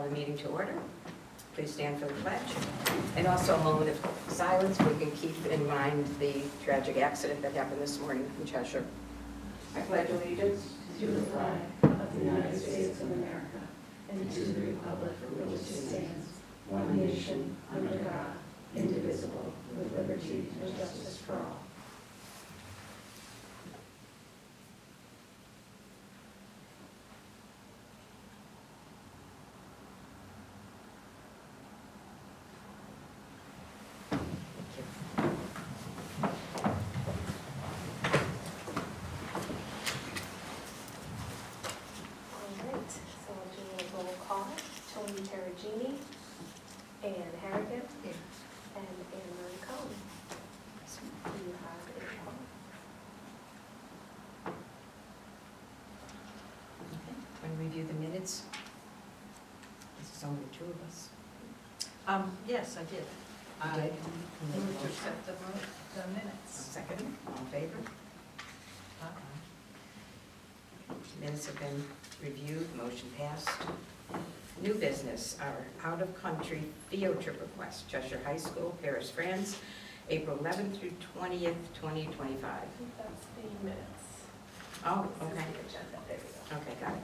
the meeting to order. Please stand for the pledge. And also a moment of silence. We can keep in mind the tragic accident that happened this morning in Cheshire. I pledge allegiance to the flag of the United States of America and to the republic for which it stands, one nation, under God, indivisible, with liberty and justice for all. Tony Terragini, Ann Harrigan, and Anne Marie Cohen. Do you have a call? Okay. Want to review the minutes? This is only two of us. Yes, I did. You I did? moved to accept the minutes. Second, all in favor? Minutes have been reviewed, motion passed. New business, our out-of-country field trip request, Cheshire High School, Paris, France, April 11th through 20th, 2025. I think that's the minutes. Oh, This is okay. the agenda. There we go. Okay, got it.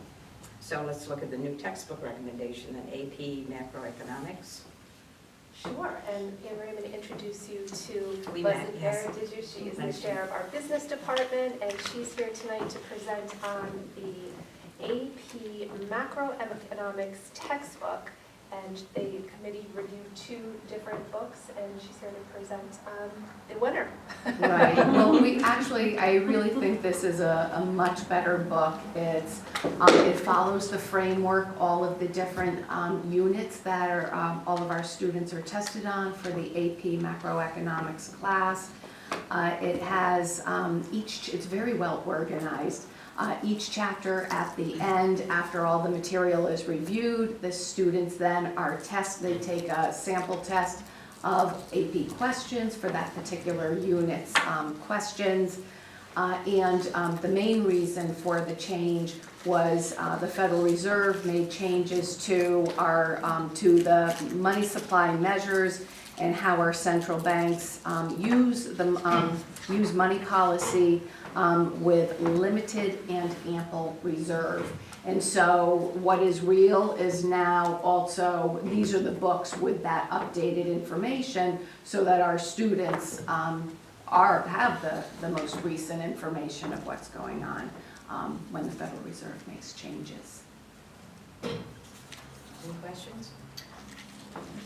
So let's look at the new textbook recommendation, then AP Macroeconomics. Sure, and Anne Marie, I'm going to introduce you to We Leslie met, yes. Barrett, did you? She is the Nice to chair of our business department, and she's here tonight to present on the AP Macroeconomics textbook. And the committee reviewed two different books, and she's here to present the winner. Right, well, I really think this is a much better book. It follows the framework, all of the different units that are, all of our students are tested on for the AP Macroeconomics class. It has it's very well organized. Each chapter at the end, after all the material is reviewed, the students then they take a sample test of AP questions for that particular unit's questions. The main reason for the change was the Federal Reserve made changes to to the money supply measures and how our central banks use money policy with limited and ample reserve. And so what is real is now also, these are the books with that updated information so that our students have the most recent information of what's going on when the Federal Reserve makes changes. Any questions?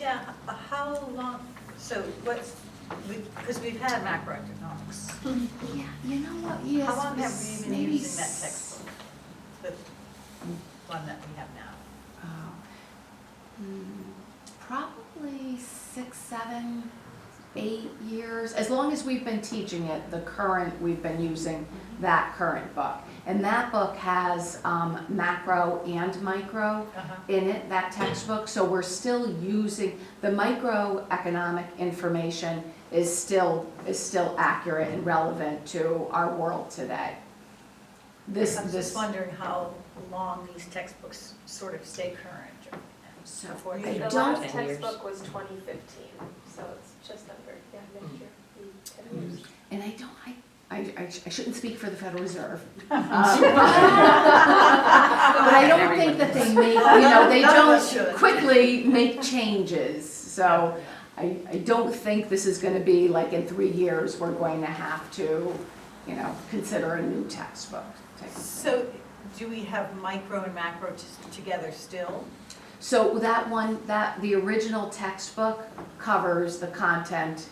Yeah, how long, because we've had macroeconomics. Yeah, you know what, yes. How long have we been maybe using that textbook? The one that we have now? Probably 6, 7, 8 years, as long as we've been teaching it, we've been using that current book. And that book has macro and micro in it, that textbook, so we're still using, the microeconomic information is still accurate and relevant to our world today. I'm just wondering how long these textbooks sort of stay current. So before I they The don't- last 10 years. textbook was 2015, so it's just under, next year, 10 years. And I shouldn't speak for the Federal Reserve. But I don't think that they make, they None of us don't should. quickly make changes. So I don't think this is going to be like in 3 years, we're going to have to, consider a new textbook. type of thing. So do we have micro and macro together still? So the original textbook covers the content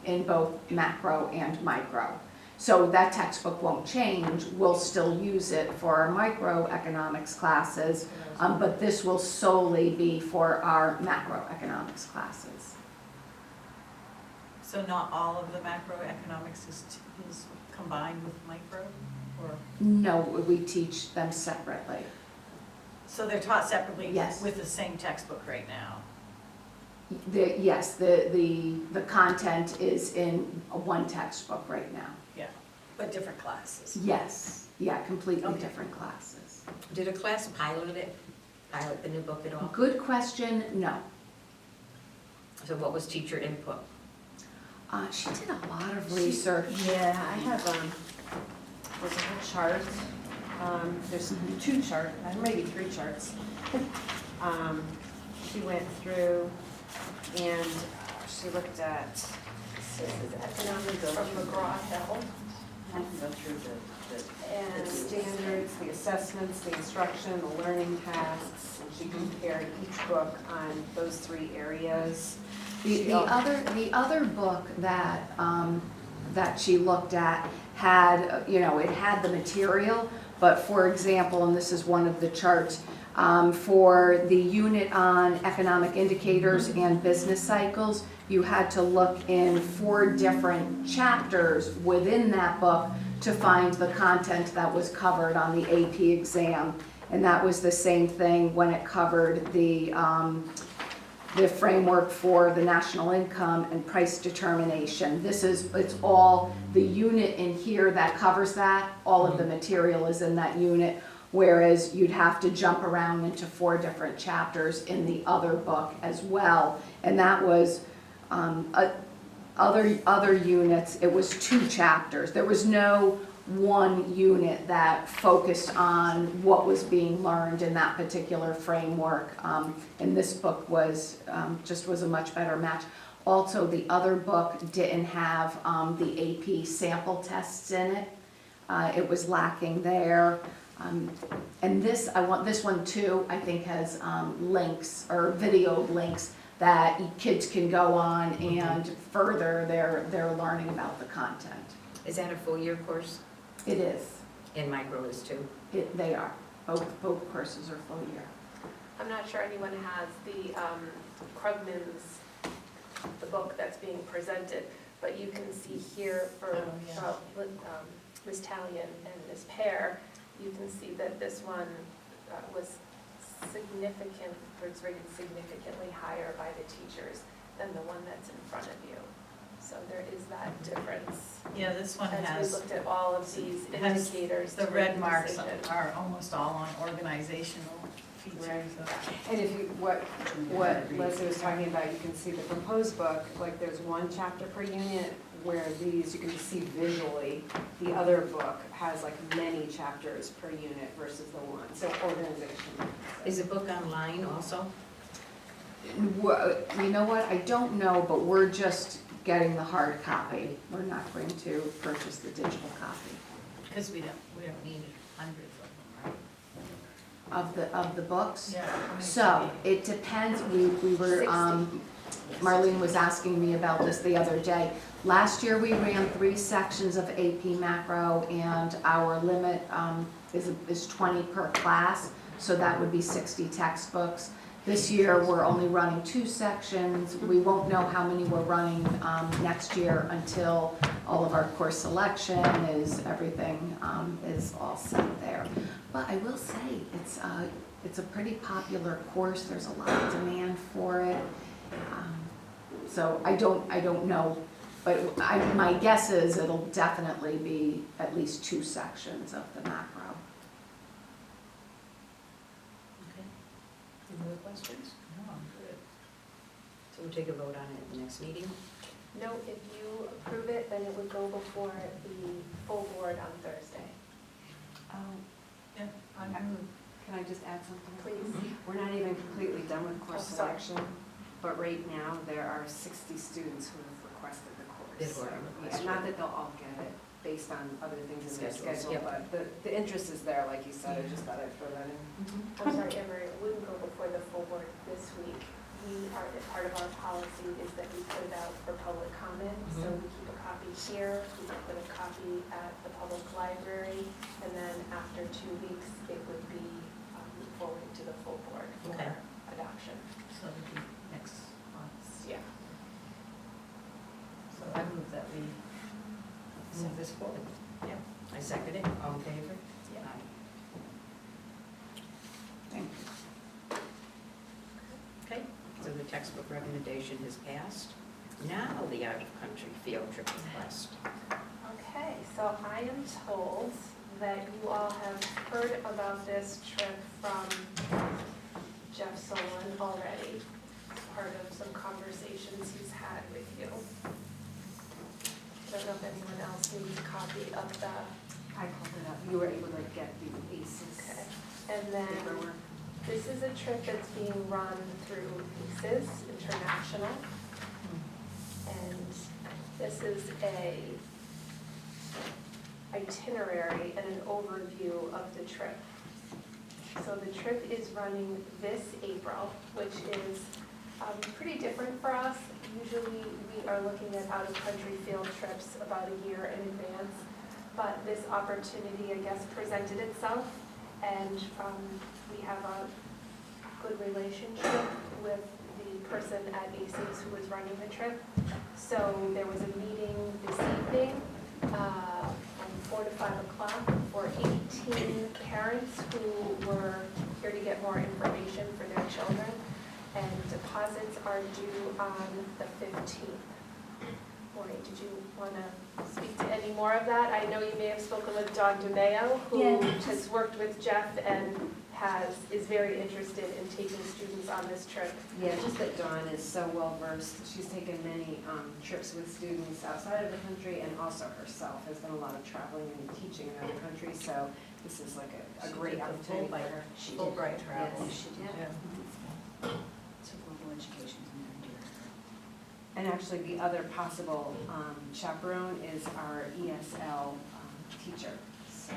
in both macro and micro. So that textbook won't change. We'll still use it for our microeconomics classes, but this will solely be for our macroeconomics classes. So not all of the macroeconomics is combined with micro, or? No, we teach them separately. So they're taught separately? Yes. With the same textbook right now? Yes, the content is in one textbook right now. Yeah, but different classes? Yes, yeah, completely Okay. different classes. Did a class pilot it pilot the new book at all? Good question, no. So what was teacher input? She did a lot of research. Yeah, I have, there's a whole chart. There's two charts, maybe three charts. She went through and she looked at, This is economics from McGraw-Hill. I can go through the And standards, the assessments, the instruction, the learning tasks, and she compared each book on those three areas. The other book that, that she looked at had, it had the material, but for example, and this is one of the charts, for the unit on economic indicators and business cycles, you had to look in 4 different chapters within that book to find the content that was covered on the AP exam. And that was the same thing when it covered the framework for the national income and price determination. It's all the unit in here that covers that. All of the material is in that unit, whereas you'd have to jump around into 4 different chapters in the other book as well. And that was other units, it was 2 chapters. There was no one unit that focused on what was being learned in that particular framework. And this book was a much better match. Also, the other book didn't have the AP sample tests in it. It was lacking there. And this one too, I think has links or video links that kids can go on and further their learning about the content. Is that a full year course? It is. And micro is too? They are. Both courses are full year. I'm not sure anyone has the Krugman's, the book that's being presented, but you can see here for Ms. Talion and Ms. Pear, you can see that this one was significant, or it's rated significantly higher by the teachers than the one that's in front of you. So there is that difference. Yeah, this one As we has, looked at all of these it has indicators. the to red make a marks decision. are almost all on organizational features. And if you, what Leslie was talking about, you can see the proposed book, like there's 1 chapter per unit, where these, you can just see visually, the other book has like many chapters per unit versus the one, so organization. Is the book online also? You know what? I don't know, but we're just getting the hard copy. We're not going to purchase the digital copy. Because we don't need hundreds of them, right? Of the books? Yeah. So, it depends, we were, Marlene was asking me about this the other day. Last year, we ran 3 sections of AP Macro, and our limit is 20 per class, so that would be 60 textbooks. This year, we're only running 2 sections. We won't know how many we're running next year until all of our course selection everything is all set there. But I will say, it's a pretty popular course. There's a lot of demand for it. So I don't know, but my guess is it'll definitely be at least 2 sections of the macro. Okay. Any other questions? No, I'm good. So we'll take a vote on it at the next meeting? No, if you approve it, then it would go before the full board on Thursday. Yeah, Can I just add something? Please. We're not even completely done with course Oh, sorry. selection, but right now, there are 60 students who have requested the course. They've already So, requested. Not that they'll all get it, based on other things in their Schedules, schedule, yep. but the interest is there, like you said, I just thought I'd throw that in. I'm sorry, Emery, it wouldn't go before the full board this week. Part of our policy is that we put it out for public comment, so we keep a copy here, we put a copy at the public library, and then after 2 weeks, it would be forwarded to the full board for Okay. adoption. so it'll be next month. Yeah. So I move that we Move this forward. Yeah. I second it. All in favor? Yeah. Aye. Thank you. Okay, so the textbook recommendation has passed. Now the out-of-country field trip request. Okay, so I am told that you all have heard about this trip from Jeff Solon already, as part of some conversations he's had with you. I don't know if anyone else needs a copy of the, I pulled it up, you were able to get the ACES okay. And then paperwork. this is a trip that's being run through ACES International. And this is a itinerary and an overview of the trip. So the trip is running this April, which is pretty different for us. Usually we are looking at out-of-country field trips about a year in advance, but this opportunity, I guess, presented itself, and we have a good relationship with the person at ACES who was running the trip. So there was a meeting this evening from 4 to 5 o'clock for 18 parents who were here to get more information for their children. And deposits are due on the 15th. Maureen, did you want to speak to any more of that? I know you may have spoken with Dawn DeMeo, who Yeah. has worked with Jeff and is very interested in taking students on this trip. Yeah, just that Dawn is so well versed. She's taken many trips with students outside of the country, and also herself has done a lot of traveling and teaching in other countries. So this is like a great opportunity for her. She did. Fulbright travel. Yes, she did. Yeah. So global education is near and dear. And actually, the other possible chaperone is our ESL teacher. So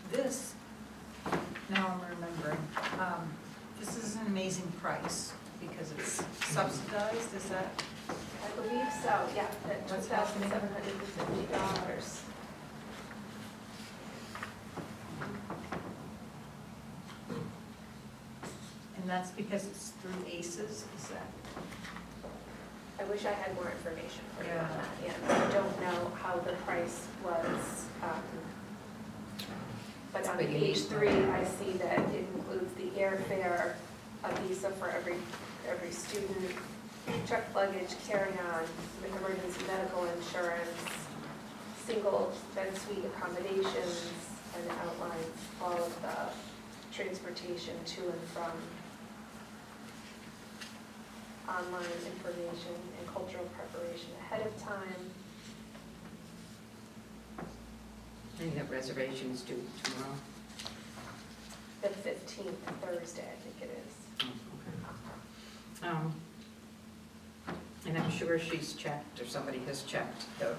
This, now I'm remembering, this is an amazing price because it's subsidized, is that? I believe so, yeah, at What's happening? $2,750. And that's because it's through ACES, is that? I wish I had more information for you on Yeah. that, yeah. I don't know how the price was, but on But you page need- 3, I see that it includes the airfare, a visa for every student, checked luggage, carry-on, with emergency medical insurance, single bed suite accommodations, and it outlines all of the transportation to and from, online information and cultural preparation ahead of time. And you have reservations due tomorrow? The 15th, Thursday, I think it is. Oh, okay. And I'm sure she's checked, or somebody has checked, the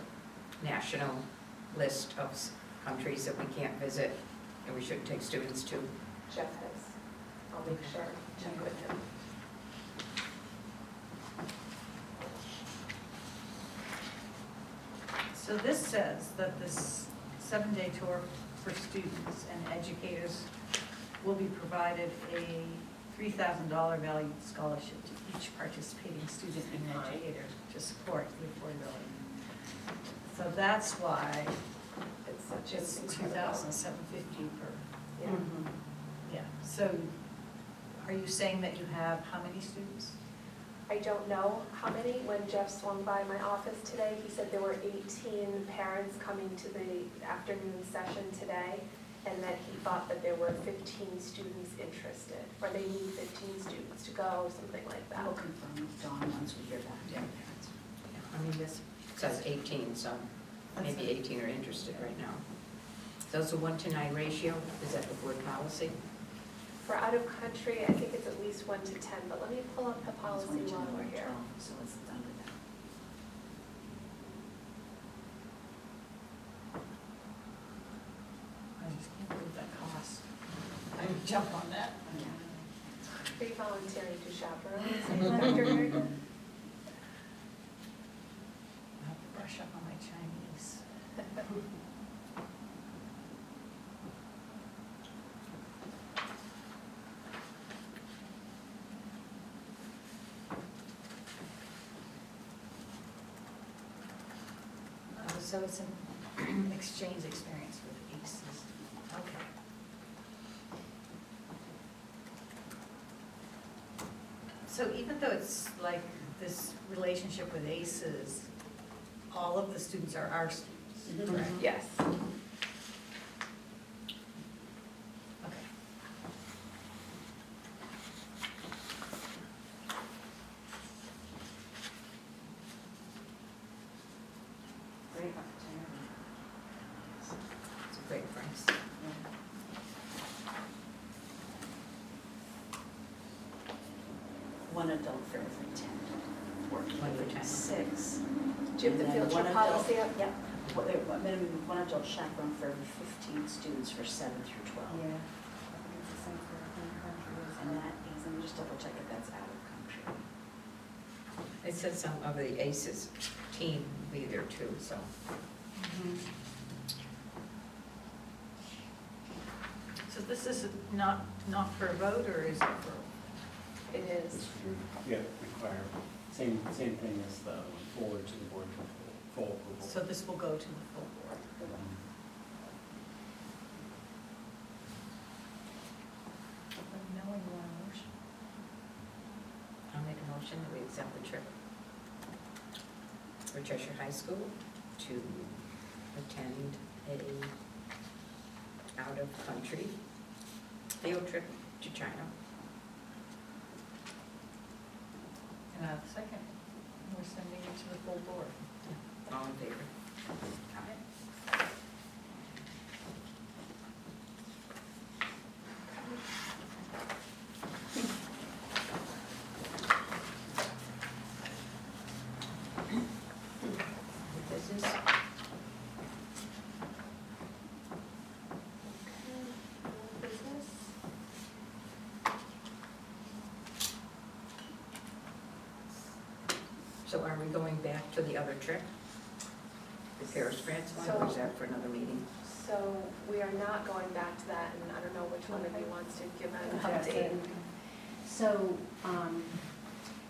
national list of countries that we can't visit and we should take students to. Jeff has. I'll make sure, check with him. So this says that this 7-day tour for students and educators will be provided a $3,000 valued scholarship to each participating student and educator to support the affordability. So that's why It's such it's a $2,750 per, Yeah. yeah. So are you saying that you have how many students? I don't know how many. When Jeff swung by my office today, he said there were 18 parents coming to the afternoon session today, and that he thought that there were 15 students interested, or they need 15 students to go, something like that. I'll confirm with Dawn once we hear back from the parents. I mean, this says 18, so maybe 18 are interested right now. So it's a 1-to-9 ratio, is that the board policy? For out of country, I think it's at least 1 to 10, but let me pull up the policy It's 1 to while we're 9, here. 12, so it's under that. I just can't believe that cost. I would jump on that. Are you volunteering to chaperone, Dr. Harrigan? I have to brush up on my Chinese. So it's an exchange experience with ACES. Okay. So even though it's like this relationship with ACES, all of the students are our students, correct? Yes. Okay. one adult for every 10 working One for 10. 6. Do you have the And then field trip one adult. policy up? Yep. A minimum of one adult chaperone for every 15 students for 7 through 12. Yeah. I think it's the same for every country as And well. that is, let me just double check if that's out of country. It said some of the ACES team will be there too, so. So this is not for a vote, or is it for? It is. Yeah, require, same thing as the forward to the board for full approval. So this will go to the full board. Let me know when you want a motion. I'll make a motion that we accept the trip for Cheshire High School to attend a out-of-country field trip to China. And a second, we're sending it to the full board. All in favor? Business? Business. So are we going back to the other trip? The Paris, France one, or is that for another meeting? So we are not going back to that, and I don't know which one of you wants to give an That's update. it. So,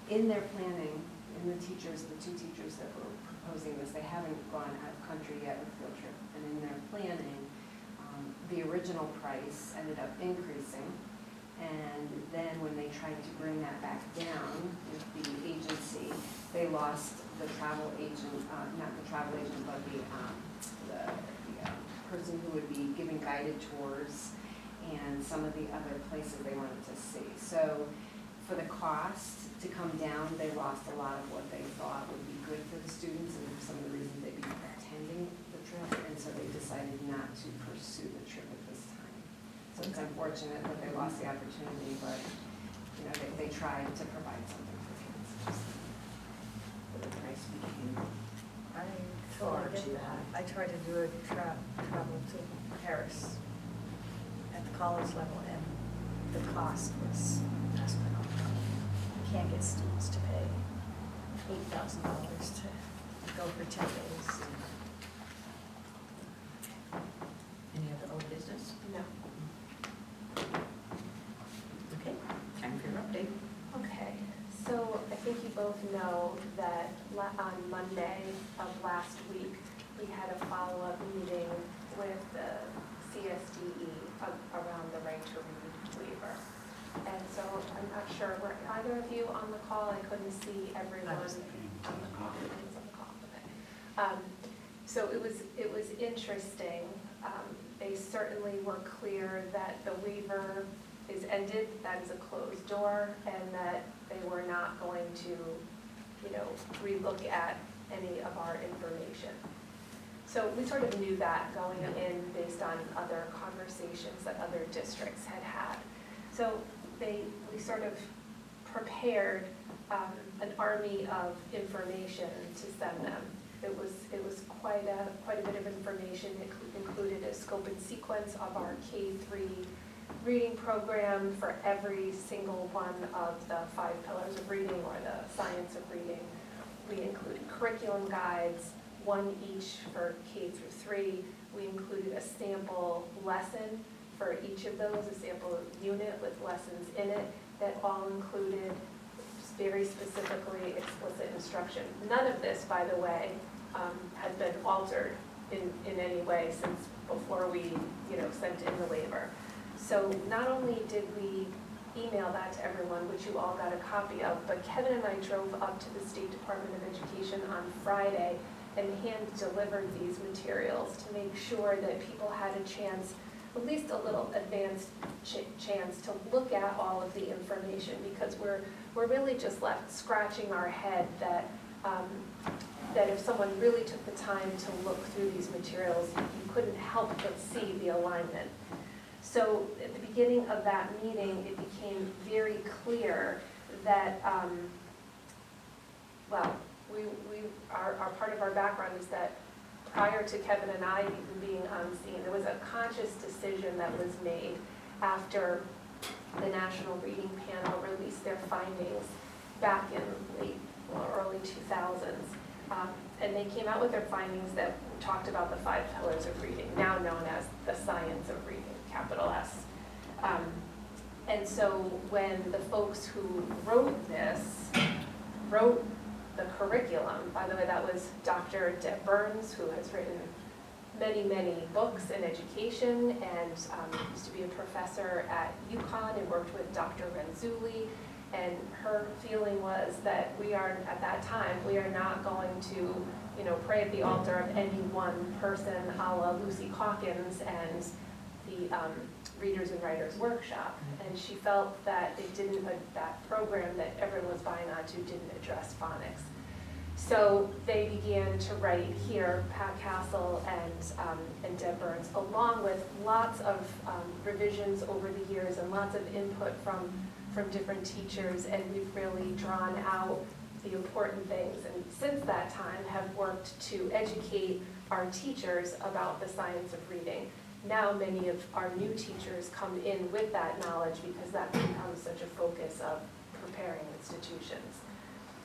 in their planning, in the teachers, the two teachers that were proposing this, they haven't gone out of country yet with field trip. And in their planning, the original price ended up increasing. And then when they tried to bring that back down with the agency, they lost the travel agent, not the travel agent, but the person who would be giving guided tours and some of the other places they wanted to see. So for the cost to come down, they lost a lot of what they thought would be good for the students and for some of the reasons they'd be attending the trip. And so they decided not to pursue the trip at this time. So it's unfortunate that they lost the opportunity, but, you know, they tried to provide something for kids. But the price became I far tried too high. I tried to do a travel to Paris at the college level, and the cost was astronomical. You can't get students to pay $8,000 to go for 10 days. Any other old business? No. Okay, time for your update. Okay, so I think you both know that on Monday of last week, we had a follow-up meeting with the CSDE around the right to read waiver. And so I'm not sure, were either of you on the call? I couldn't see everyone on the call. I was on the call, okay. So it was interesting. They certainly were clear that the waiver is ended, that is a closed door, and that they were not going to, you know, relook at any of our information. So we sort of knew that going in based on other conversations that other districts had had. So we sort of prepared an army of information to send them. It was quite a bit of information. It included a scope and sequence of our K-3 reading program for every single one of the 5 pillars of reading or the science of reading. We included curriculum guides, one each for K through 3. We included a sample lesson for each of those, a sample unit with lessons in it that all included very specifically explicit instruction. None of this, by the way, has been altered in any way since before we, sent in the waiver. So not only did we email that to everyone, which you all got a copy of, but Kevin and I drove up to the State Department of Education on Friday and hand-delivered these materials to make sure that people had a chance, at least a little advanced chance to look at all of the information, because we're really just left scratching our head that that if someone really took the time to look through these materials, you couldn't help but see the alignment. So at the beginning of that meeting, it became very clear that, well, our part of our background is that prior to Kevin and I even being on scene, there was a conscious decision that was made after the National Reading Panel released their findings back in early 2000s. And they came out with their findings that talked about the 5 pillars of reading, now known as the science of reading, capital S. And so when the folks who wrote the curriculum, by the way, that was Dr. Deb Burns, who has written many, many books in education and used to be a professor at UConn and worked with Dr. Renzulli. And her feeling was that at that time, we are not going to, pray at the altar of any one person a la Lucy Calkins and the Readers and Writers Workshop. And she felt that that program that everyone was buying onto didn't address phonics. So they began to write here, Pat Castle and Deb Burns, along with lots of revisions over the years and lots of input from different teachers, and we've really drawn out the important things. And since that time have worked to educate our teachers about the science of reading. Now many of our new teachers come in with that knowledge because that becomes such a focus of preparing institutions.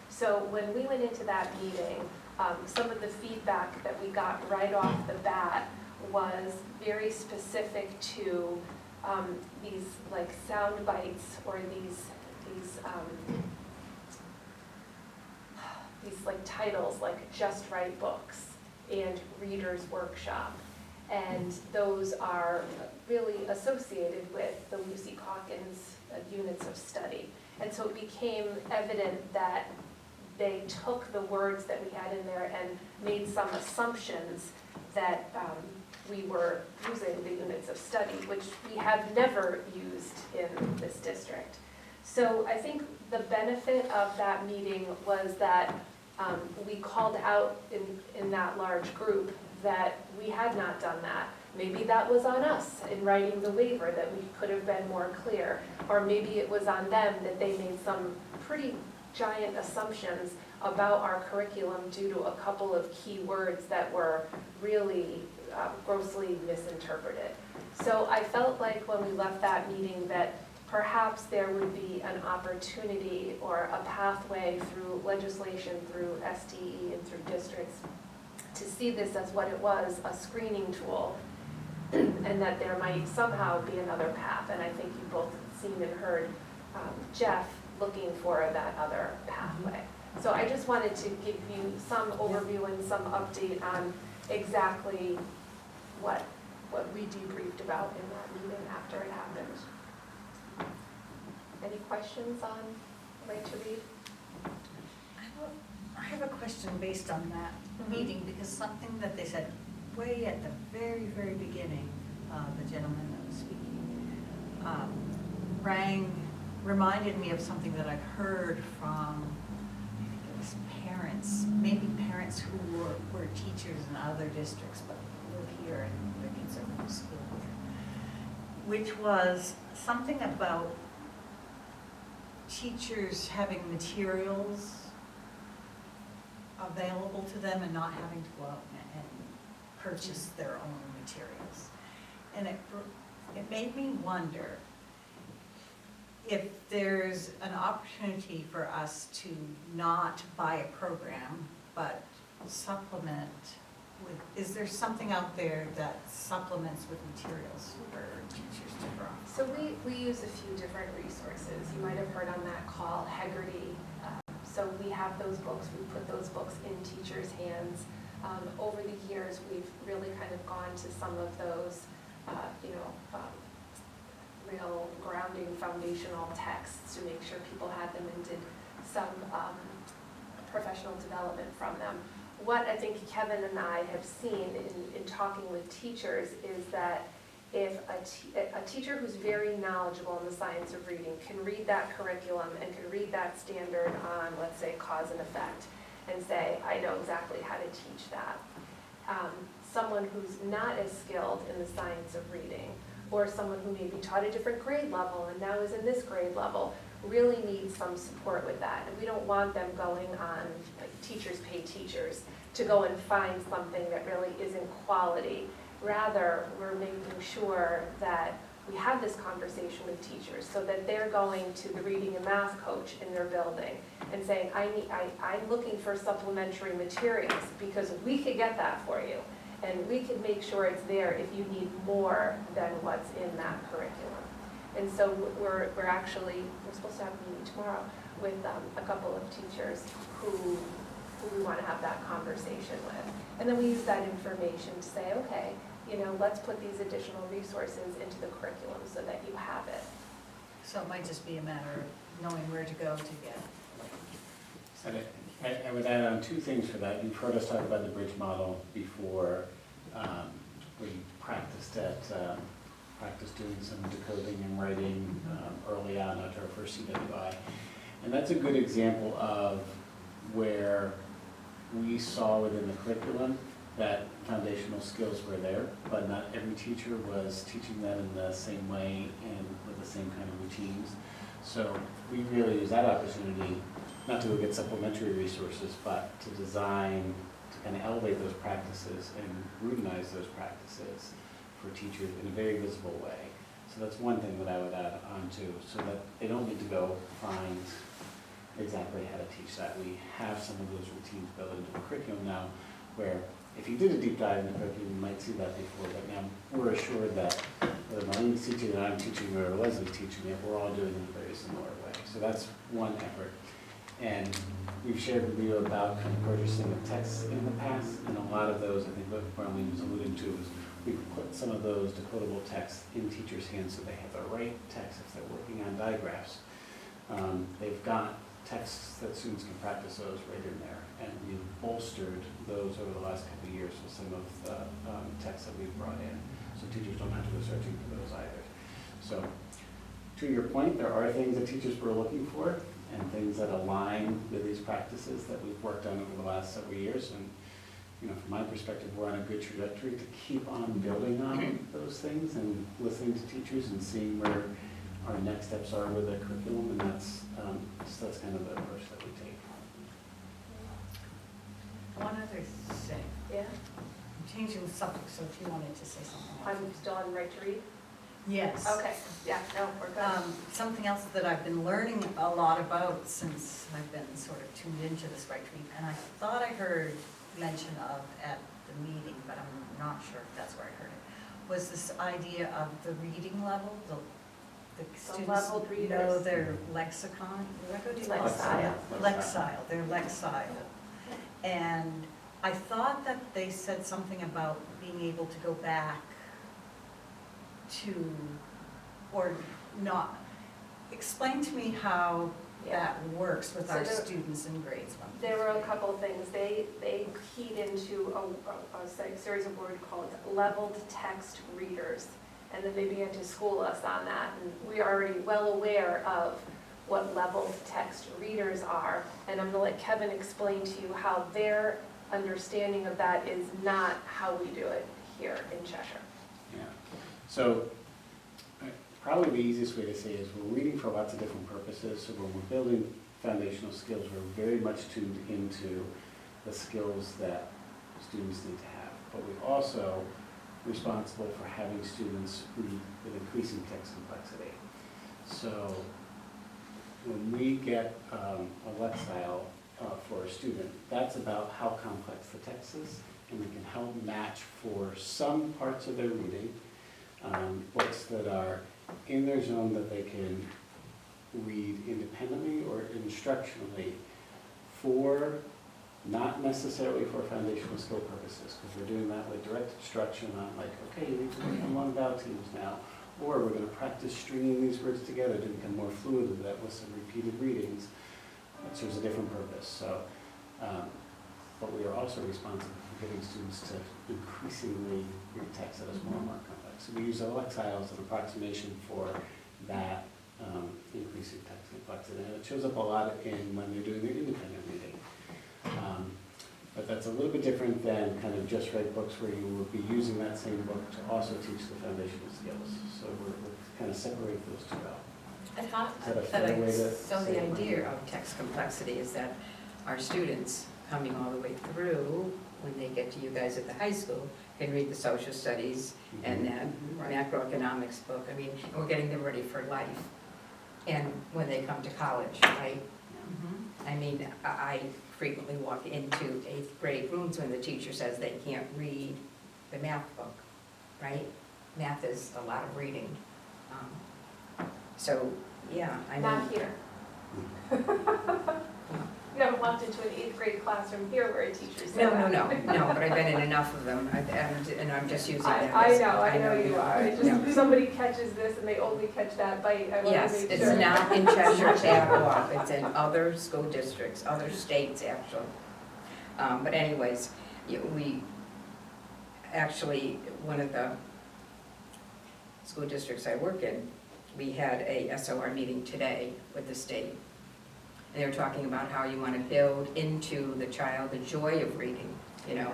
So when we went into that meeting, some of the feedback that we got right off the bat was very specific to these like sound bites or these like titles like Just Write Books and Reader's Workshop. And those are really associated with the Lucy Calkins units of study. And so it became evident that they took the words that we had in there and made some assumptions that we were using the units of study, which we have never used in this district. So I think the benefit of that meeting was that we called out in that large group that we had not done that. Maybe that was on us in writing the waiver, that we could have been more clear. Or maybe it was on them that they made some pretty giant assumptions about our curriculum due to a couple of key words that were really grossly misinterpreted. So I felt like when we left that meeting that perhaps there would be an opportunity or a pathway through legislation, through STE and through districts to see this as what it was, a screening tool, and that there might somehow be another path. And I think you both seen and heard Jeff looking for that other pathway. So I just wanted to give you some overview and some update on exactly what we debriefed about in that meeting after it happened. Any questions on Right to Read? I have a question based on that meeting, because something that they said way at the very, very beginning, the gentleman that was speaking, reminded me of something that I've heard from, I think it was parents who were teachers in other districts but live here and their kids are from school here, which was something about teachers having materials available to them and not having to go out and purchase their own materials. And it made me wonder if there's an opportunity for us to not buy a program, but supplement with, is there something out there that supplements with materials for teachers to draw? So we use a few different resources. You might have heard on that call, Hegarty. So we have those books, we put those books in teachers' hands. Over the years, we've really kind of gone to some of those, real grounding foundational texts to make sure people had them and did some professional development from them. What I think Kevin and I have seen in talking with teachers is that if a teacher who's very knowledgeable in the science of reading can read that curriculum and can read that standard on, let's say, cause and effect, and say, I know exactly how to teach that. Someone who's not as skilled in the science of reading or someone who maybe taught a different grade level and now is in this grade level, really needs some support with that. And we don't want them going on, like, teachers pay teachers to go and find something that really isn't quality. Rather, we're making sure that we have this conversation with teachers so that they're going to the reading and math coach in their building and saying, I'm looking for supplementary materials because we could get that for you. And we could make sure it's there if you need more than what's in that curriculum. And so we're supposed to have a meeting tomorrow with a couple of teachers who we want to have that conversation with. And then we use that information to say, okay, let's put these additional resources into the curriculum so that you have it. So it might just be a matter of knowing where to go to get. And I would add on two things for that. You've heard us talk about the bridge model before. We practiced doing some decoding and writing early on after our first CWI. And that's a good example of where we saw within the curriculum that foundational skills were there, but not every teacher was teaching them in the same way and with the same kind of routines. So we really use that opportunity, not to go get supplementary resources, but to design, to kind of elevate those practices and routinize those practices for teachers in a very visible way. So that's one thing that I would add on to, so that they don't need to go find exactly how to teach that. We have some of those routines built into the curriculum now, where if you did a deep dive in the curriculum, you might see that before, but now we're assured that whether Marlene's teaching it, I'm teaching it, or Leslie's teaching it, we're all doing it in a very similar way. So that's one effort. And we've shared with you about kind of purchasing of texts in the past, and a lot of those, I think what Marlene was alluding to, is we put some of those decodable texts in teachers' hands so they have the right text if they're working on digraphs. They've got texts that students can practice those right in there, and we've bolstered those over the last couple of years with some of the texts that we've brought in, so teachers don't have to go searching for those either. So, to your point, there are things that teachers were looking for, and things that align with these practices that we've worked on over the last several years, and from my perspective, we're on a good trajectory to keep on building on those things and listening to teachers and seeing where our next steps are with the curriculum, and that's kind of the approach that we take. One other thing, Yeah? I'm changing the subject, so if you wanted to say something else. I'm still on right to read? Yes. Okay, yeah, no, we're good. Something else that I've been learning a lot about since I've been sort of tuned into this right to read, and I thought I heard mention of at the meeting, but I'm not sure if that's where I heard it, was this idea of the reading level, the students leveled know readers. their lexicon. Lexile. Lexile, their lexile. And I thought that they said something about being able to go back to, or not. Explain to me how that works with So our there- students in grades 1 through There were a 3. couple of things. They keyed into a series of words called leveled text readers. And then they began to school us on that. And we are already well aware of what leveled text readers are. And I'm going to let Kevin explain to you how their understanding of that is not how we do it here in Cheshire. Yeah. So probably the easiest way to say is we're reading for lots of different purposes. So when we're building foundational skills, we're very much tuned into the skills that students need to have. But we're also responsible for having students read with increasing text complexity. So when we get a lexile for a student, that's about how complex the text is, and we can help match for some parts of their reading, books that are in their zone that they can read independently or instructionally for, not necessarily for foundational skill purposes, because we're doing that with direct instruction on like, okay, you need to work on long vowel teams now, or we're going to practice stringing these words together to become more fluid with that with some repeated readings. That serves a different purpose. So, but we are also responsible for getting students to increasingly read text that is more and more complex. So we use Lexile as an approximation for that increasing text complexity, and it shows up a lot in when they're doing their independent reading. But that's a little bit different than kind of just right books where you would be using that same book to also teach the foundational skills. So we're kind of separate those two out. I thought Is that a fair way to so say the it? idea of text complexity is that our students coming all the way through, when they get to you guys at the high school, can read the social studies and that macroeconomics book. I mean, and we're getting them ready for life. And when they come to college, right? I mean, I frequently walk into 8th grade rooms when the teacher says they can't read the math book, right? Math is a lot of reading. So, yeah, I mean. Not here. You haven't walked into an 8th grade classroom here where a teacher said No, that. but I've been in enough of them, and I'm just using that I as. know you are. It's Yeah. just, somebody catches this and they only catch that bite, I want to Yes, make it's sure. not in Cheshire at all, it's in other school districts, other states actually. But anyways, we, actually, one of the school districts I work in, we had a SOR meeting today with the state. And they were talking about how you want to build into the child the joy of reading, you know?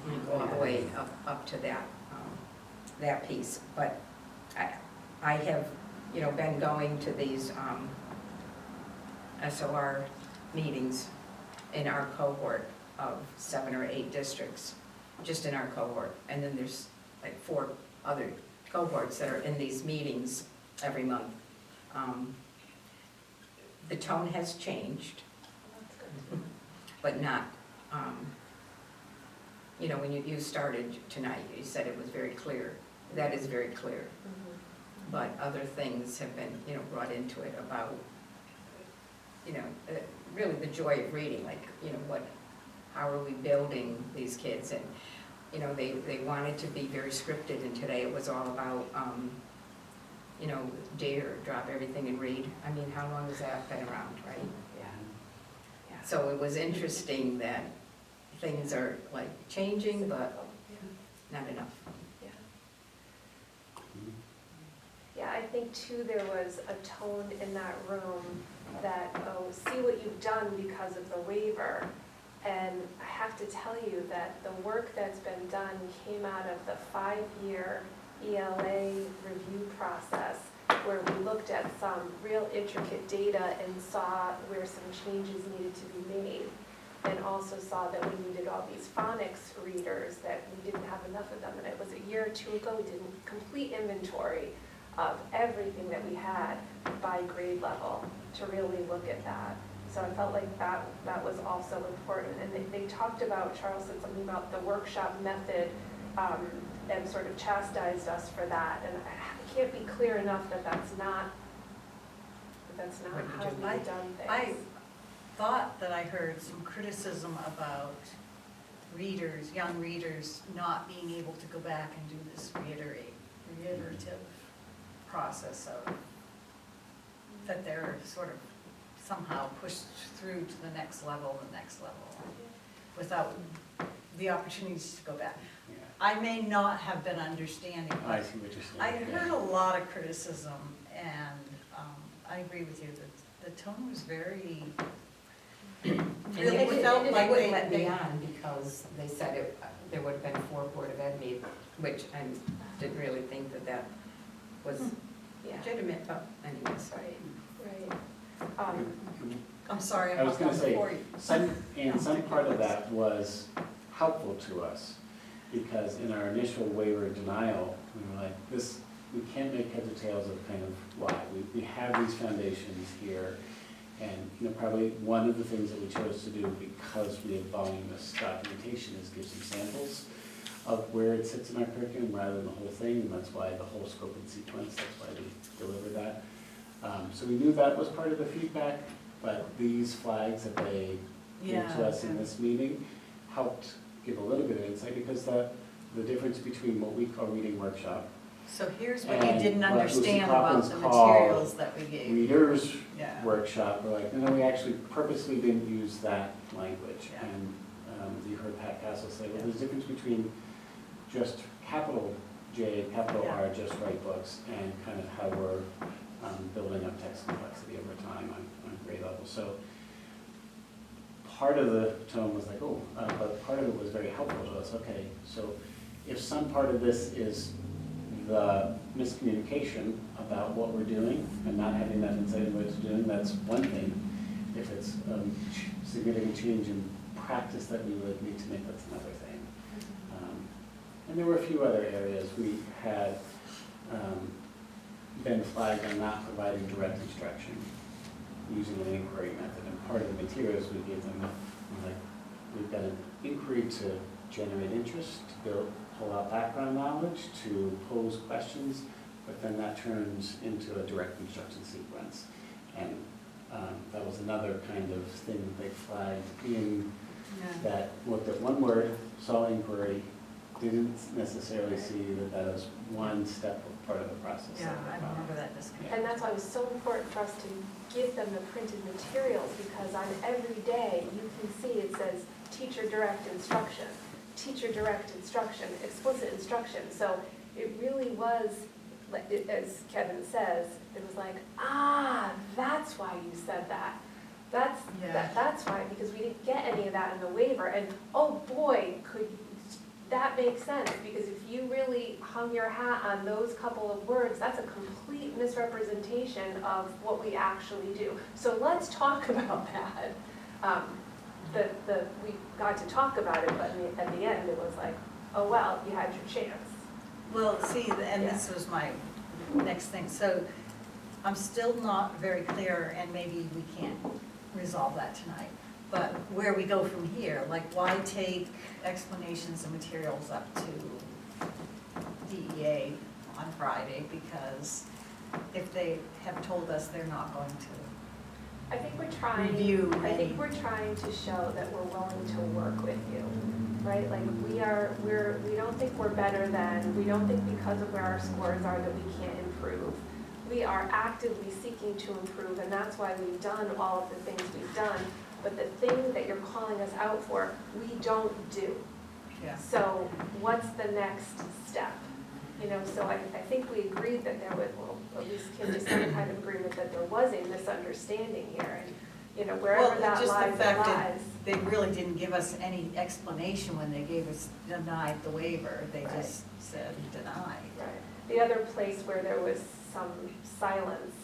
You go all the way up to that piece. But I have, been going to these SOR meetings in our cohort of 7 or 8 districts, just in our cohort. And then there's like 4 other cohorts that are in these meetings every month. The tone has changed, but not, when you started tonight, you said it was very clear. That is very clear. But other things have been, brought into it about, really the joy of reading, like, how are we building these kids? And, they wanted to be very scripted, and today it was all about, dare, drop everything and read. I mean, how long has that been around, right? Yeah. So it was interesting that things are like changing, but not enough. Yeah, I think too, there was a tone in that room that, oh, see what you've done because of the waiver. And I have to tell you that the work that's been done came out of the 5-year ELA review process, where we looked at some real intricate data and saw where some changes needed to be made. And also saw that we needed all these phonics readers, that we didn't have enough of them. And it was a year or 2 ago, we did a complete inventory of everything that we had by grade level to really look at that. So I felt like that was also important. And they talked about, Charles said something about the workshop method, and sort of chastised us for that. And I can't be clear enough that that's not how we've done things. I thought that I heard some criticism about readers, young readers, not being able to go back and do this reiterative process of, that they're sort of somehow pushed through to the next level, without the opportunities to go back. Yeah. I may not have been understanding. I see what you're saying. I yeah. heard a lot of criticism, and I agree with you, that the tone was very, And really they without, wouldn't like, let me on because they said there would have been 4 Board of Ed meetings, which I didn't really think that was Yeah, legitimate, but anyways. right. I'm sorry, I I'm was not gonna done say, before you. some part of that was helpful to us, because in our initial waiver and denial, we were like, we can't make heads or tails of kind of why. We have these foundations here, and probably one of the things that we chose to do, because we had voluminous documentation, is give some samples of where it sits in our curriculum rather than the whole thing, and that's why the whole scope and sequence, that's why we delivered that. So we knew that was part of the feedback, but these flags that they gave to us in this meeting helped give a little bit of insight, because the difference between what we call reading workshop, So here's what you and didn't what Lucy understand about Coppins the called materials that we gave. readers Yeah. workshop, we're like, no, we actually purposely didn't use that language. Yeah. And you heard Pat Castle say, well, there's a difference between just capital J, capital Yeah. R, just right books, and kind of how we're building up text complexity over time on grade level. So part of the tone was like, oh, but part of it was very helpful to us. Okay, so if some part of this is the miscommunication about what we're doing and not having that insight into what it's doing, that's one thing. If it's significant change in practice that we would need to make, that's another thing. And there were a few other areas. We had been flagged on not providing direct instruction using an inquiry method. And part of the materials we gave them, like, we've got an inquiry to generate interest, to pull out background knowledge, to pose questions, but then that turns into a direct instruction sequence. And that was another kind of thing that they flagged in that looked at one word, saw inquiry, didn't necessarily see that that was one step of part of the process. Yeah, I remember that discussion. And that's why it was so important for us to give them the printed materials, because on every day, you can see it says teacher direct instruction, explicit instruction. So it really was, like, as Kevin says, it was like, that's why you said that. That's why, because we didn't get any of that in the waiver, and oh boy, that makes sense, because if you really hung your hat on those couple of words, that's a complete misrepresentation of what we actually do. So let's talk about that. We got to talk about it, but at the end, it was like, oh well, you had your chance. Well, see, and this was my next thing. So I'm still not very clear, and maybe we can't resolve that tonight. But where we go from here, like why take explanations and materials up to DEA on Friday? Because if they have told us they're not going to I think we're trying. review I any. think we're trying to show that we're willing to work with you, right? Like we don't think we're better than, we don't think because of where our scores are that we can't improve. We are actively seeking to improve, and that's why we've done all of the things we've done. But the thing that you're calling us out for, we don't do. Yeah. So what's the next step? You know, so I think we agreed that there was, well, at least came to some kind of agreement that there was a misunderstanding here. And, you know, wherever that Just lies, the fact it that lies. they really didn't give us any explanation when they gave us, denied the waiver. They Right. just said denied. Right. The other place where there was some silence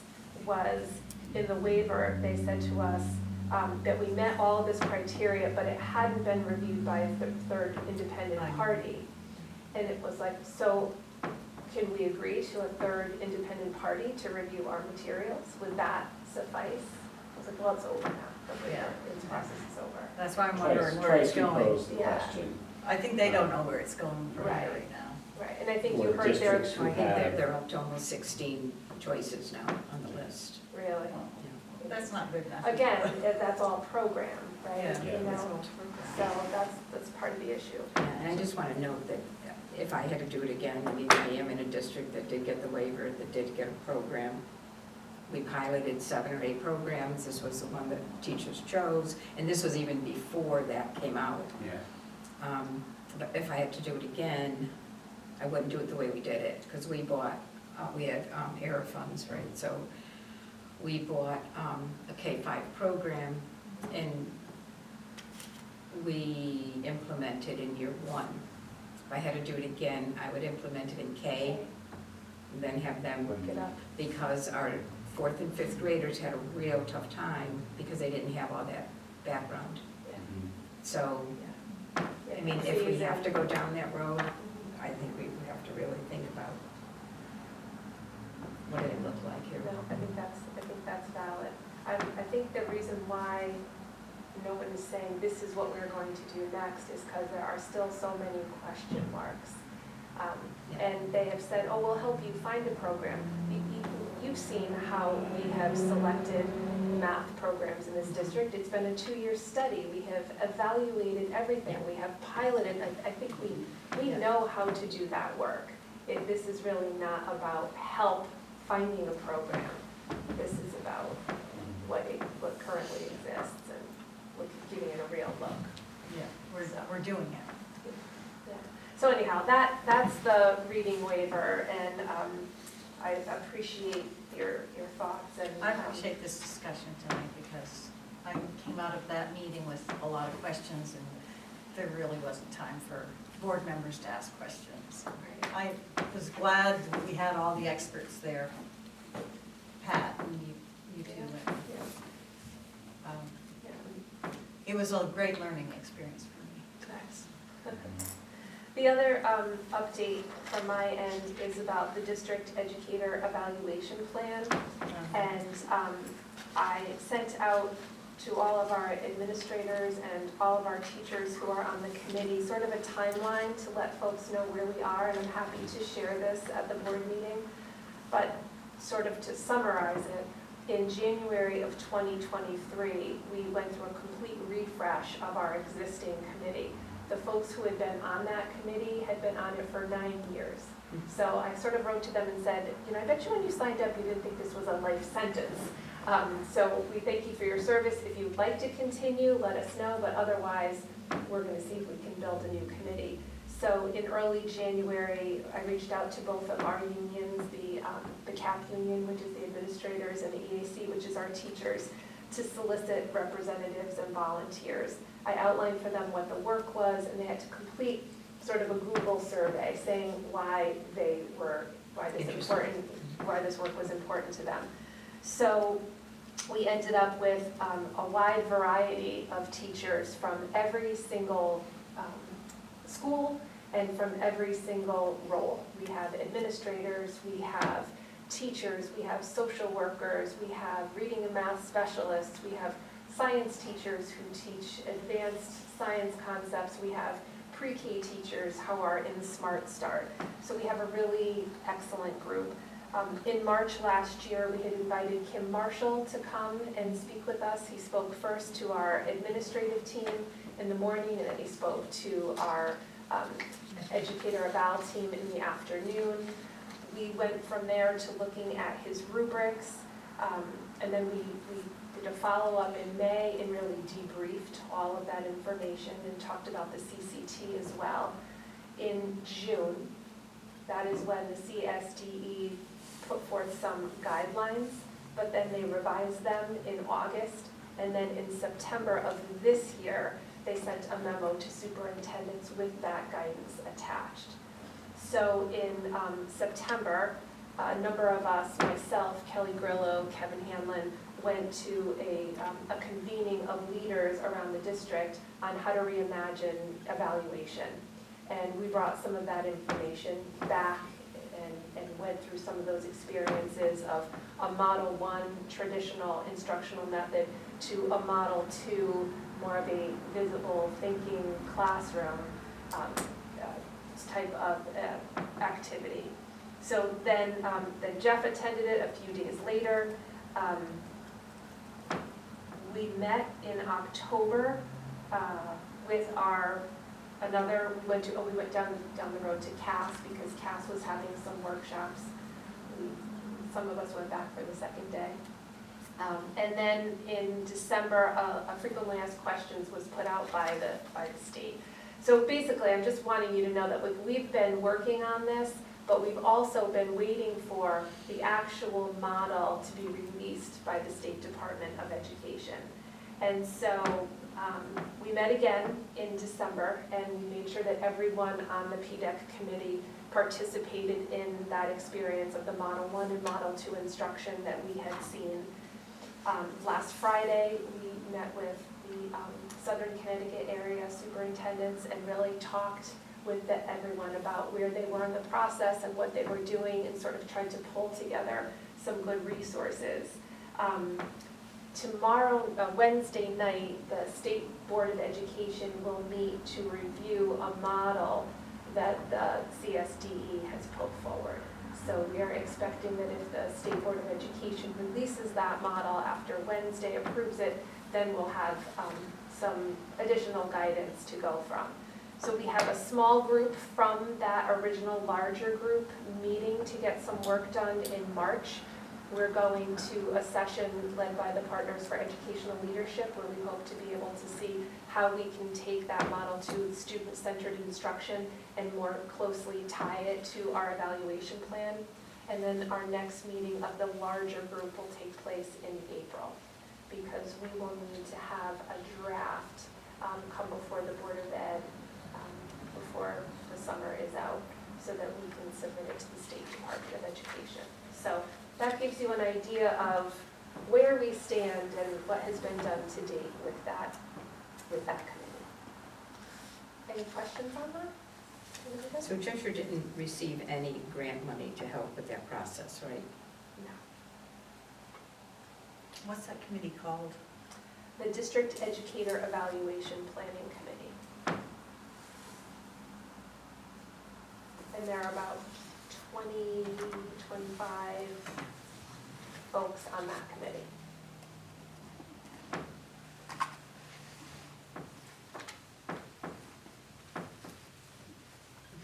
was in the waiver. They said to us that we met all of this criteria, but it hadn't been reviewed by a third independent Right. party. And it was like, so can we agree to a third independent party to review our materials? Would that suffice? I was like, well, it's over now. The waiver, its process is over. That's why I'm wondering where it's Twice we going. posed the Yeah. question. I think they don't know where it's going from Right. right now. Right, and I think Or you heard their, districts. I think they're up to almost 16 choices now on the list. really. That's not good enough. Again, that's all program, right? Yeah. You Yeah. know, so that's part of the issue. And I just want to note that if I had to do it again, I mean, I am in a district that did get the waiver, that did get a program. We piloted 7 or 8 programs. This was the one that teachers chose, and this was even before that came out. Yeah. But if I had to do it again, I wouldn't do it the way we did it, because we bought, we had ERA funds, right? So we bought a K-5 program, and we implemented in year 1. If I had to do it again, I would implement it in K, and then have them Work it up. because our 4th and 5th graders had a real tough time because they didn't have all that background. Mhm. So, Yeah. I mean, if we have to go down that road, I think we have to really think about what did it look like here. No, I think that's valid. I think the reason why no one is saying this is what we're going to do next is because there are still so many question marks. And they have said, oh, we'll help you find a program. You've seen how we have selected math programs in this district. It's been a 2-year study. We have evaluated everything. We have piloted. I think we know how to do that work. This is really not about help finding a program. This is about what currently exists and giving it a real look. Yeah, we're doing it. Yeah. So anyhow, that's the reading waiver, and I appreciate your thoughts and. I appreciate this discussion tonight because I came out of that meeting with a lot of questions, and there really wasn't time for board members to ask questions. I was glad that we had all the experts there, Pat and you two. and, It was a great learning experience for me. Nice. The other update from my end is about the district educator evaluation plan. And I sent out to all of our administrators and all of our teachers who are on the committee sort of a timeline to let folks know where we are, and I'm happy to share this at the board meeting. But sort of to summarize it, in January of 2023, we went through a complete refresh of our existing committee. The folks who had been on that committee had been on it for 9 years. So I sort of wrote to them and said, I bet you when you signed up, you didn't think this was a life sentence. So we thank you for your service. If you'd like to continue, let us know, but otherwise, we're gonna see if we can build a new committee. So in early January, I reached out to both of our unions, the CAP union, which is the administrators, and the EAC, which is our teachers, to solicit representatives and volunteers. I outlined for them what the work was, and they had to complete sort of a Google survey saying why this work was important to them. So we ended up with a wide variety of teachers from every single school and from every single role. We have administrators, we have teachers, we have social workers, we have reading and math specialists, we have science teachers who teach advanced science concepts, we have pre-K teachers who are in Smart Start. So we have a really excellent group. In March last year, we had invited Kim Marshall to come and speak with us. He spoke first to our administrative team in the morning, and then he spoke to our educator eval team in the afternoon. We went from there to looking at his rubrics, and then we did a follow-up in May and really debriefed all of that information and talked about the CCT as well. In June, that is when the CSDE put forth some guidelines, but then they revised them in August, and then in September of this year, they sent a memo to superintendents with that guidance attached. So in September, a number of us, myself, Kelly Grillo, Kevin Hanlon, went to a convening of leaders around the district on how to reimagine evaluation. And we brought some of that information back and went through some of those experiences of a Model 1 traditional instructional method to a Model 2 more of a visible thinking classroom type of activity. So then Jeff attended it a few days later. We met in October with we went down the road to Cass because Cass was having some workshops. Some of us went back for the second day. And then in December, a frequently asked questions was put out by the state. So basically, I'm just wanting you to know that we've been working on this, but we've also been waiting for the actual model to be released by the State Department of Education. And so we met again in December, and we made sure that everyone on the PDEC committee participated in that experience of the Model 1 and Model 2 instruction that we had seen. Last Friday, we met with the Southern Connecticut area superintendents and really talked with everyone about where they were in the process and what they were doing, and sort of tried to pull together some good resources. Tomorrow, Wednesday night, the State Board of Education will meet to review a model that the CSDE has put forward. So we are expecting that if the State Board of Education releases that model after Wednesday, approves it, then we'll have some additional guidance to go from. So we have a small group from that original larger group meeting to get some work done in March. We're going to a session led by the Partners for Educational Leadership, where we hope to be able to see how we can take that model to student-centered instruction and more closely tie it to our evaluation plan. And then our next meeting of the larger group will take place in April, because we will need to have a draft come before the Board of Ed before the summer is out, so that we can submit it to the State Department of Education. So that gives you an idea of where we stand and what has been done to date with that committee. Any questions on that? So Cheshire didn't receive any grant money to help with that process, right? No. What's that committee called? The District Educator Evaluation Planning Committee. And there are about 20, 25 folks on that committee.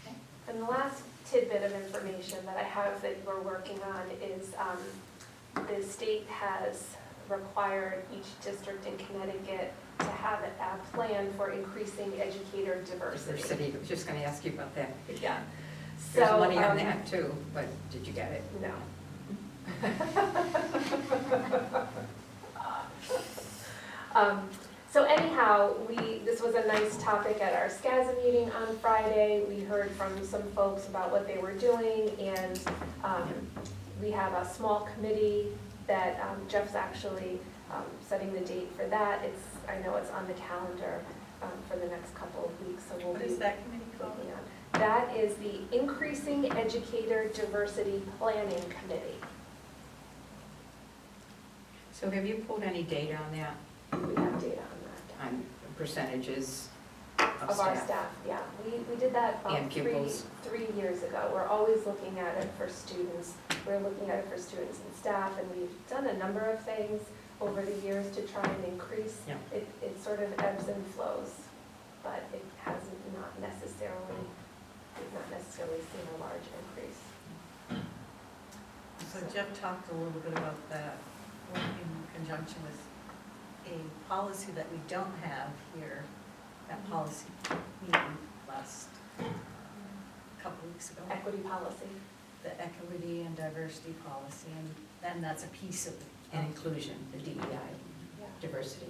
Okay. And the last tidbit of information that I have that we're working on is the state has required each district in Connecticut to have a plan for increasing educator diversity. Diversity, I was just gonna ask you about that. Yeah. There's So, money on that too, but did you get it? No. So anyhow, this was a nice topic at our SCASA meeting on Friday. We heard from some folks about what they were doing, and we have a small committee that Jeff's actually setting the date for that. I know it's on the calendar for the next couple of weeks, so we'll What be is that committee called? looking on. That is the Increasing Educator Diversity Planning Committee. So have you pulled any data on that, We have data on on percentages that. of Of our staff? staff, yeah. We did that And pupils. three years ago. We're always looking at it for students. We're looking at it for students and staff, and we've done a number of things over the years to try and increase. Yeah. It sort of ebbs and flows, but it hasn't not necessarily, we've not necessarily seen a large increase. So Jeff talked a little bit about that in conjunction with a policy that we don't have here, that policy meeting last couple weeks ago. Equity policy. The equity and diversity policy, and then that's a piece of it. And inclusion, the DEI, Yeah. diversity.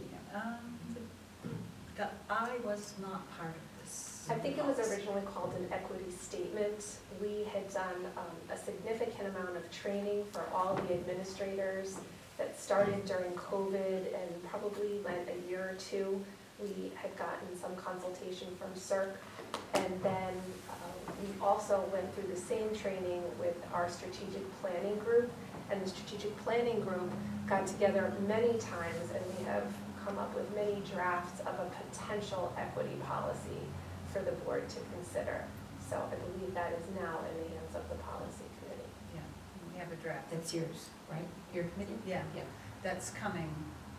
I was not part of this. I think it was originally called an equity statement. We had done a significant amount of training for all the administrators that started during COVID and probably went a year or two. We had gotten some consultation from CERC, and then we also went through the same training with our strategic planning group. And the strategic planning group got together many times, and we have come up with many drafts of a potential equity policy for the board to consider. So I believe that is now in the hands of the policy committee. Yeah, we have a draft. That's yours, right? Your committee? Yeah, Yeah. that's coming.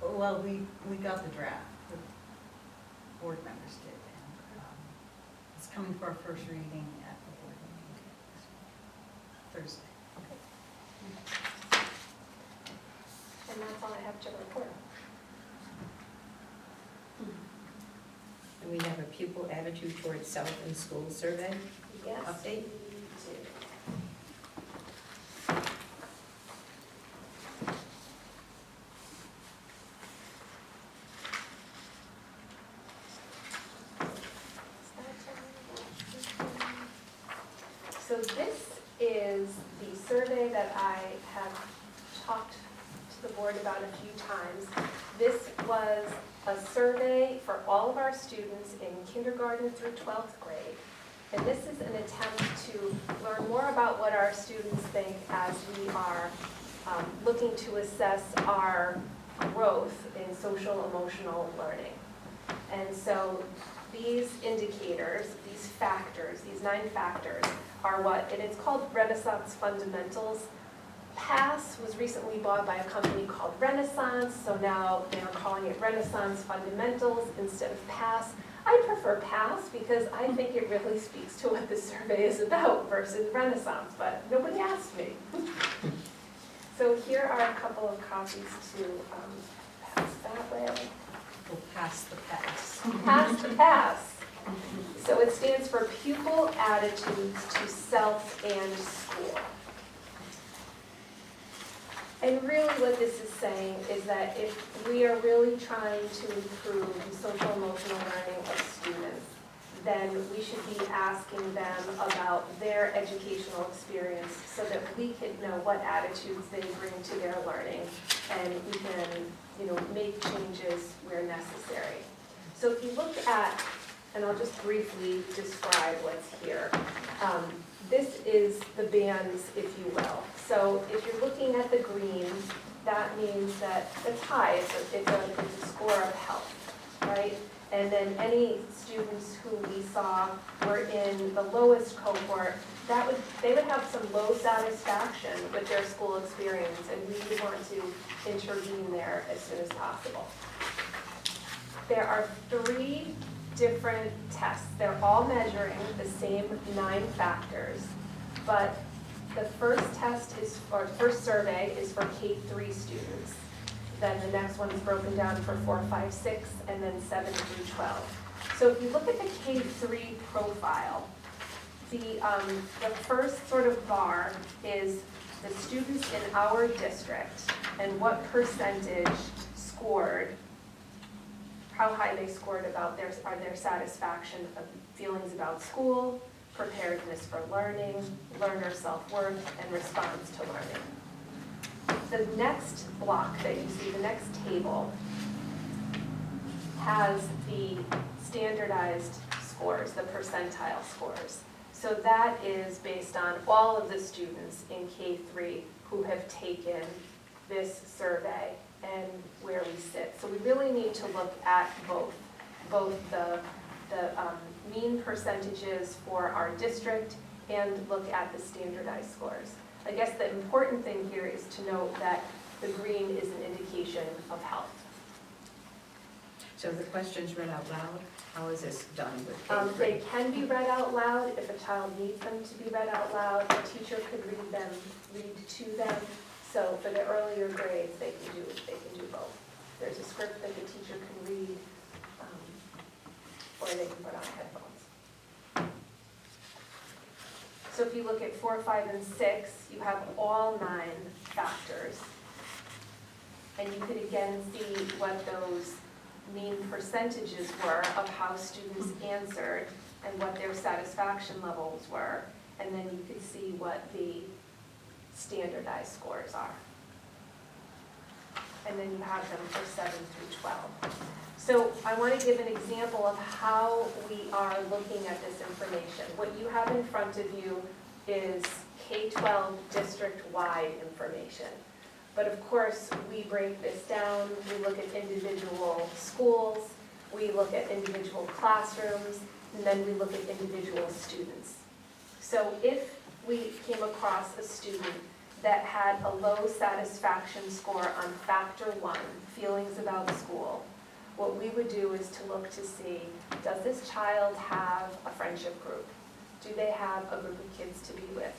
Well, we got the draft, the board members did, and it's coming for our first reading at the board meeting Thursday. And that's all I have to report. And we have a pupil attitude towards self in school survey Yes. update. we do. So this is the survey that I have talked to the board about a few times. This was a survey for all of our students in kindergarten through 12th grade. And this is an attempt to learn more about what our students think as we are looking to assess our growth in social emotional learning. And so these indicators, these factors, these 9 factors are what, and it's called Renaissance Fundamentals. PASS was recently bought by a company called Renaissance, so now they're calling it Renaissance Fundamentals instead of PASS. I prefer PASS because I think it really speaks to what this survey is about versus Renaissance, but nobody asked me. So here are a couple of copies to pass that way. We'll pass the pass. Pass to pass. So it stands for Pupil Attitudes to Self and School. And really what this is saying is that if we are really trying to improve the social emotional learning of students, then we should be asking them about their educational experience so that we can know what attitudes they bring to their learning, and we can, make changes where necessary. So if you look at, and I'll just briefly describe what's here. This is the bands, if you will. So if you're looking at the green, that means that it's high, it's a score of health, right? And then any students who we saw were in the lowest cohort, they would have some low satisfaction with their school experience, and we would want to intervene there as soon as possible. There are 3 different tests. They're all measuring the same 9 factors, but the first first survey is for K-3 students. Then the next one is broken down for 4, 5, 6, and then 7 through 12. So if you look at the K-3 profile, the first sort of bar is the students in our district and what percentage scored, how high they scored about their satisfaction of feelings about school, preparedness for learning, learner self-worth, and response to learning. The next block that you see, the next table, has the standardized scores, the percentile scores. So that is based on all of the students in K-3 who have taken this survey and where we sit. So we really need to look at both the mean percentages for our district and look at the standardized scores. I guess the important thing here is to note that the green is an indication of health. So the questions read out loud, how is this done with They K-3? can be read out loud if a child needs them to be read out loud. A teacher could read to them. So for the earlier grades, they can do both. There's a script that the teacher can read, or they can put on headphones. So if you look at 4, 5, and 6, you have all 9 factors. And you could again see what those mean percentages were of how students answered and what their satisfaction levels were. And then you could see what the standardized scores are. And then you have them for 7 through 12. So I want to give an example of how we are looking at this information. What you have in front of you is K-12 district-wide information. But of course, we break this down, we look at individual schools, we look at individual classrooms, and then we look at individual students. So if we came across a student that had a low satisfaction score on factor 1, feelings about school, what we would do is to look to see, does this child have a friendship group? Do they have a group of kids to be with?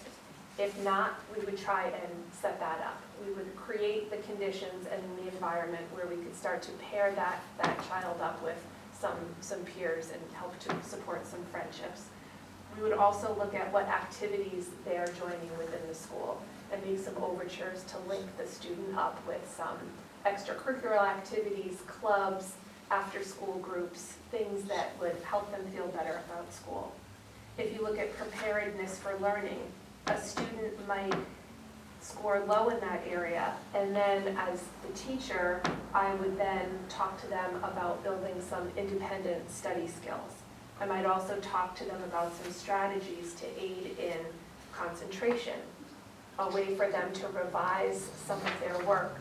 If not, we would try and set that up. We would create the conditions and the environment where we could start to pair that child up with some peers and help to support some friendships. We would also look at what activities they are joining within the school and make some overtures to link the student up with some extracurricular activities, clubs, after-school groups, things that would help them feel better about school. If you look at preparedness for learning, a student might score low in that area, and then as the teacher, I would then talk to them about building some independent study skills. I might also talk to them about some strategies to aid in concentration, a way for them to revise some of their work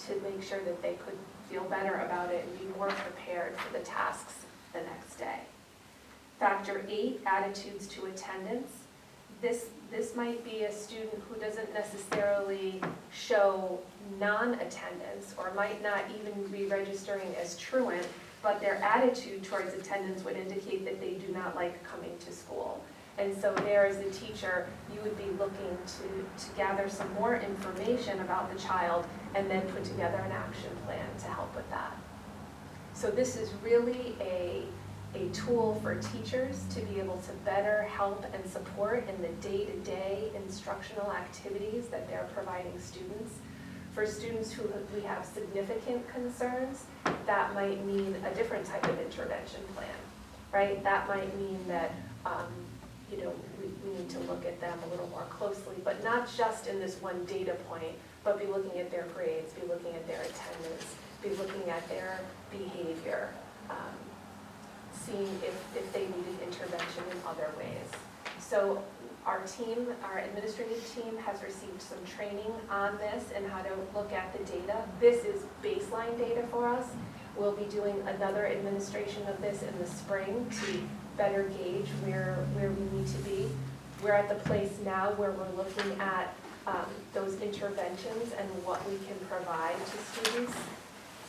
to make sure that they could feel better about it and be more prepared for the tasks the next day. Factor 8, attitudes to attendance. This might be a student who doesn't necessarily show non-attendance or might not even be registering as truant, but their attitude towards attendance would indicate that they do not like coming to school. And so there, as a teacher, you would be looking to gather some more information about the child and then put together an action plan to help with that. So this is really a tool for teachers to be able to better help and support in the day-to-day instructional activities that they're providing students. For students who we have significant concerns, that might mean a different type of intervention plan, right? That might mean that, you know, we need to look at them a little more closely, but not just in this one data point, but be looking at their grades, be looking at their attendance, be looking at their behavior, seeing if they needed intervention in other ways. So our team, our administrative team has received some training on this and how to look at the data. This is baseline data for us. We'll be doing another administration of this in the spring to better gauge where we need to be. We're at the place now where we're looking at those interventions and what we can provide to students.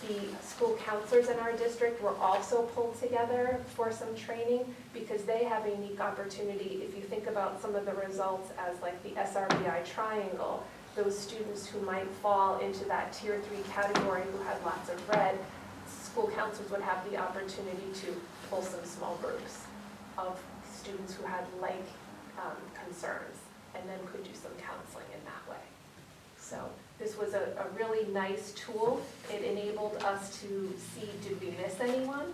The school counselors in our district were also pulled together for some training because they have a unique opportunity. If you think about some of the results as like the SRBI triangle, those students who might fall into that tier 3 category who had lots of red, school counselors would have the opportunity to pull some small groups of students who had like concerns and then could do some counseling in that way. So this was a really nice tool. It enabled us to see, did we miss anyone?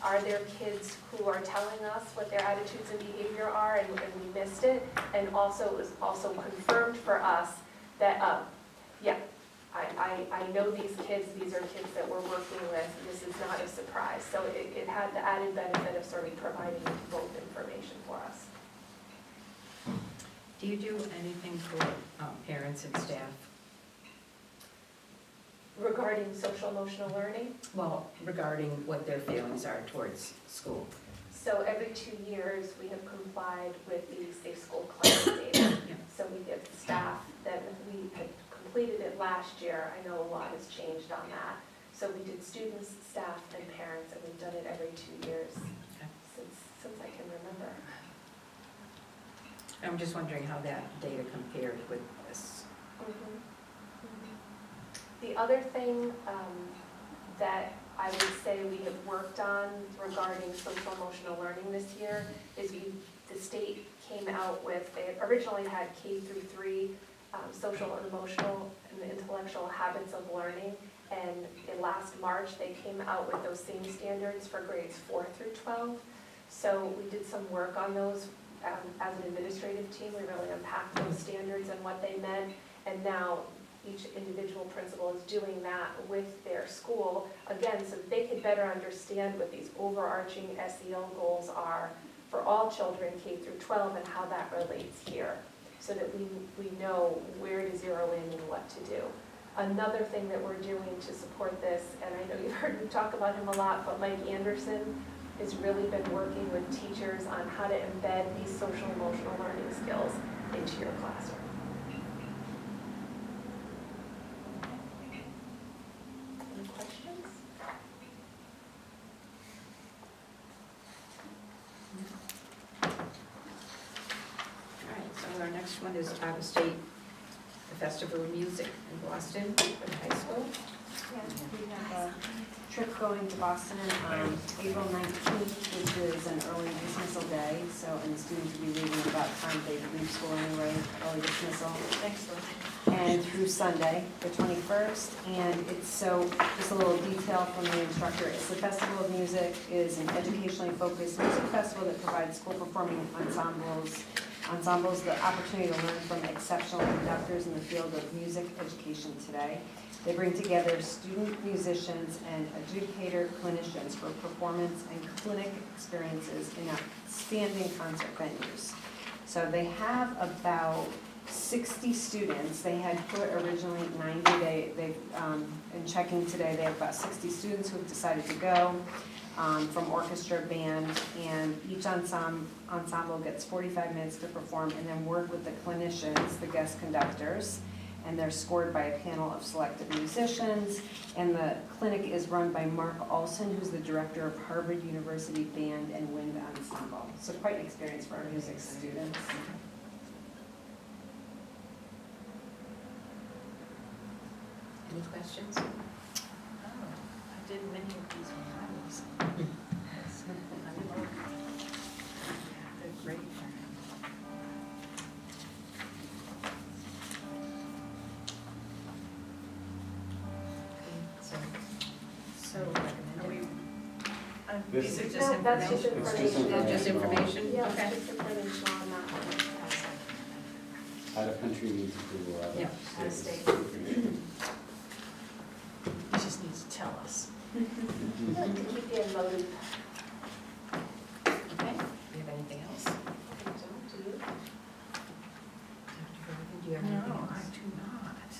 Are there kids who are telling us what their attitudes and behavior are and we missed it? And also, it was also confirmed for us that, yeah, I know these kids, these are kids that we're working with, this is not a surprise. So it had the added benefit of sort of providing both information for us. Do you do anything for parents and staff? Regarding social emotional learning, Well, regarding what their feelings are towards school. so every 2 years, we have complied with the Safe School Climate data. Yeah. So we give staff, then we had completed it last year. I know a lot has changed on that. So we did students, staff, and parents, and we've done it every 2 years Okay. since I can remember. I'm just wondering how that data compared with this. The other thing that I would say we have worked on regarding social emotional learning this year is the state came out with, they originally had K through 3 social and emotional and intellectual habits of learning, and in last March they came out with those same standards for grades 4 through 12. So we did some work on those as an administrative team. We really unpacked those standards and what they meant, and now each individual principal is doing that with their school, again, so that they could better understand what these overarching SEL goals are for all children K through 12 and how that relates here, so that we know where to zero in and what to do. Another thing that we're doing to support this, and I know you've heard me talk about him a lot, but Mike Anderson has really been working with teachers on how to embed these social emotional learning skills into your classroom. Any questions? All right, so our next one is out-of-state, the Festival of Music in Boston for the high school. Yeah, we have a trip going to Boston on April 19th, which is an early dismissal day, so, and the students will be leaving about time they leave school anyway, early dismissal. Thanks, Liz. And through Sunday, the 21st, and it's so, just a little detail from the instructor, it's the Festival of Music is an educationally focused music festival that provides school performing ensembles the opportunity to learn from exceptional conductors in the field of music education today. They bring together student musicians and adjudicator clinicians for performance and clinic experiences in outstanding concert venues. So they have about 60 students. They had put originally 90. In checking today, they have about 60 students who have decided to go from orchestra, band, and each ensemble gets 45 minutes to perform and then work with the clinicians, the guest conductors, and they're scored by a panel of selected musicians. And the clinic is run by Mark Olson, who's the director of Harvard University Band and Wind Ensemble. So quite an experience for our music students. Any questions? Oh, I did many of these when I was. They're great. So are we, This- these are just No, that's just information. It's just information. Just information? Yeah, Okay. just information on that one. Out of country needs approval, out Yeah. of Out of state. state. You just need to tell us. To keep you in the loop. Okay, do you have anything else? Do you? Dr. Garvin, do you have anything No, I else? do not.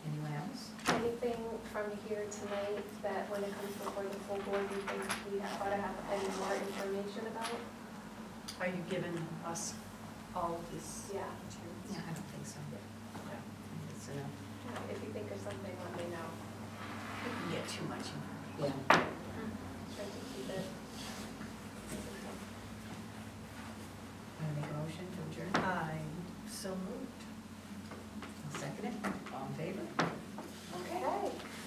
Anyone else? Anything from here tonight that when it comes before the full board, you think we ought to have any more information about? Are you giving us all of this Yeah. material? Yeah, I don't think so. That's enough. If you think of something, let me know. We can get too much information. Yeah.